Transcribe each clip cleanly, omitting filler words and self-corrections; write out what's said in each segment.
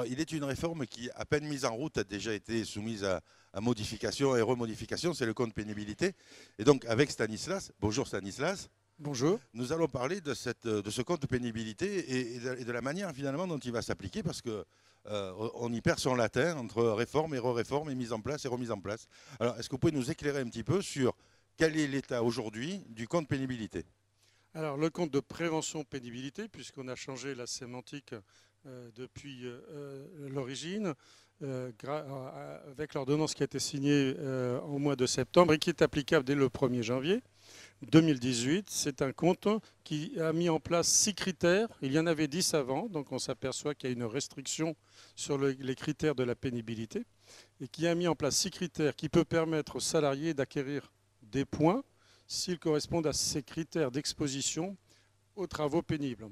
Alors, il est une réforme qui, à peine mise en route, a déjà été soumise à modification et remodification. C'est le compte pénibilité. Et donc, avec Stanislas, bonjour Stanislas, Bonjour. nous allons parler de ce compte pénibilité et de la manière finalement dont il va s'appliquer parce que on y perd son latin entre réforme et re-réforme et mise en place et remise en place. Alors, est-ce que vous pouvez nous éclairer un petit peu sur quel est l'état aujourd'hui du compte pénibilité? Alors, le compte de prévention pénibilité, puisqu'on a changé la sémantique depuis l'origine, avec l'ordonnance qui a été signée en mois de septembre et qui est applicable dès le 1er janvier 2018. C'est un compte qui a mis en place 6 critères. Il y en avait 10 avant, donc on s'aperçoit qu'il y a une restriction sur les critères de la pénibilité, et qui a mis en place 6 critères qui peuvent permettre aux salariés d'acquérir des points s'ils correspondent à ces critères d'exposition aux travaux pénibles.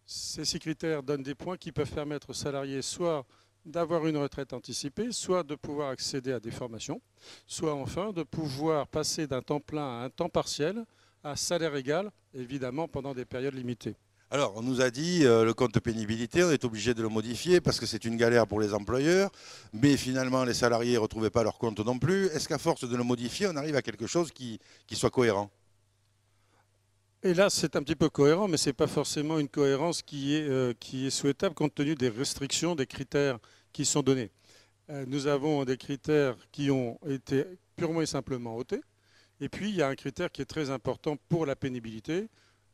Ces 6 critères donnent des points qui peuvent permettre aux salariés soit d'avoir une retraite anticipée, soit de pouvoir accéder à des formations, soit enfin de pouvoir passer d'un temps plein à un temps partiel à salaire égal, évidemment pendant des périodes limitées. Alors, on nous a dit le compte pénibilité, on est obligé de le modifier parce que c'est une galère pour les employeurs, mais finalement les salariés ne retrouvaient pas leur compte non plus. Est-ce qu'à force de le modifier, on arrive à quelque chose qui soit cohérent? Et là, c'est un petit peu cohérent, mais ce n'est pas forcément une cohérence qui est souhaitable compte tenu des restrictions, des critères qui sont donnés. Nous avons des critères qui ont été purement et simplement ôtés. Et puis, il y a un critère qui est très important pour la pénibilité.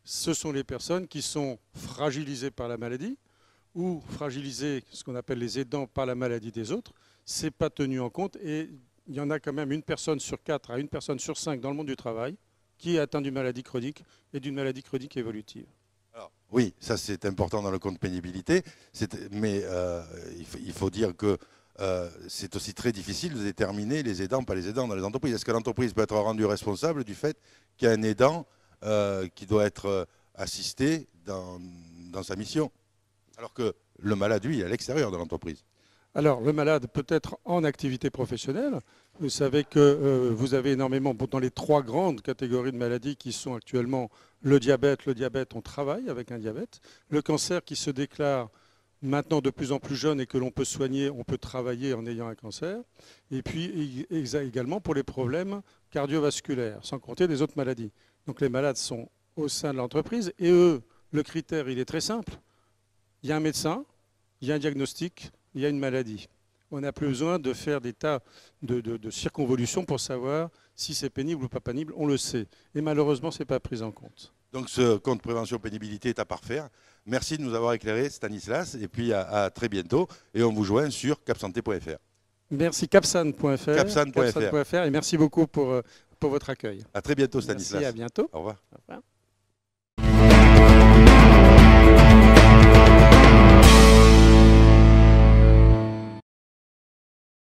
Ce sont les personnes qui sont fragilisées par la maladie ou fragilisées, ce qu'on appelle les aidants, par la maladie des autres. Ce n'est pas tenu en compte et il y en a quand même une personne sur 4 à une personne sur 5 dans le monde du travail qui est atteint d'une maladie chronique et d'une maladie chronique évolutive. Alors, oui, ça c'est important dans le compte pénibilité, mais il faut dire que c'est aussi très difficile de déterminer les aidants, pas les aidants dans les entreprises. Est-ce que l'entreprise peut être rendue responsable du fait qu'il y a un aidant qui doit être assisté dans sa mission, alors que le malade, lui, est à l'extérieur de l'entreprise? Alors, le malade peut être en activité professionnelle. Vous savez que vous avez énormément, dans les 3 grandes catégories de maladies qui sont actuellement le diabète, on travaille avec un diabète. Le cancer qui se déclare maintenant de plus en plus jeune et que l'on peut soigner, on peut travailler en ayant un cancer. Et puis également pour les problèmes cardiovasculaires, sans compter les autres maladies. Donc les malades sont au sein de l'entreprise et eux, le critère, il est très simple. Il y a un médecin, il y a un diagnostic, il y a une maladie. On n'a plus besoin de faire des tas de circonvolutions pour savoir si c'est pénible ou pas pénible, on le sait. Et malheureusement, ce n'est pas pris en compte. Donc ce compte prévention pénibilité est à parfaire. Merci de nous avoir éclairé, Stanislas, et puis à très bientôt. Et on vous joint sur capsanté.fr. Merci, capsan.fr. Capsan.fr. Et merci beaucoup pour votre accueil. À très bientôt, Stanislas. Merci, à bientôt. Au revoir. Au revoir.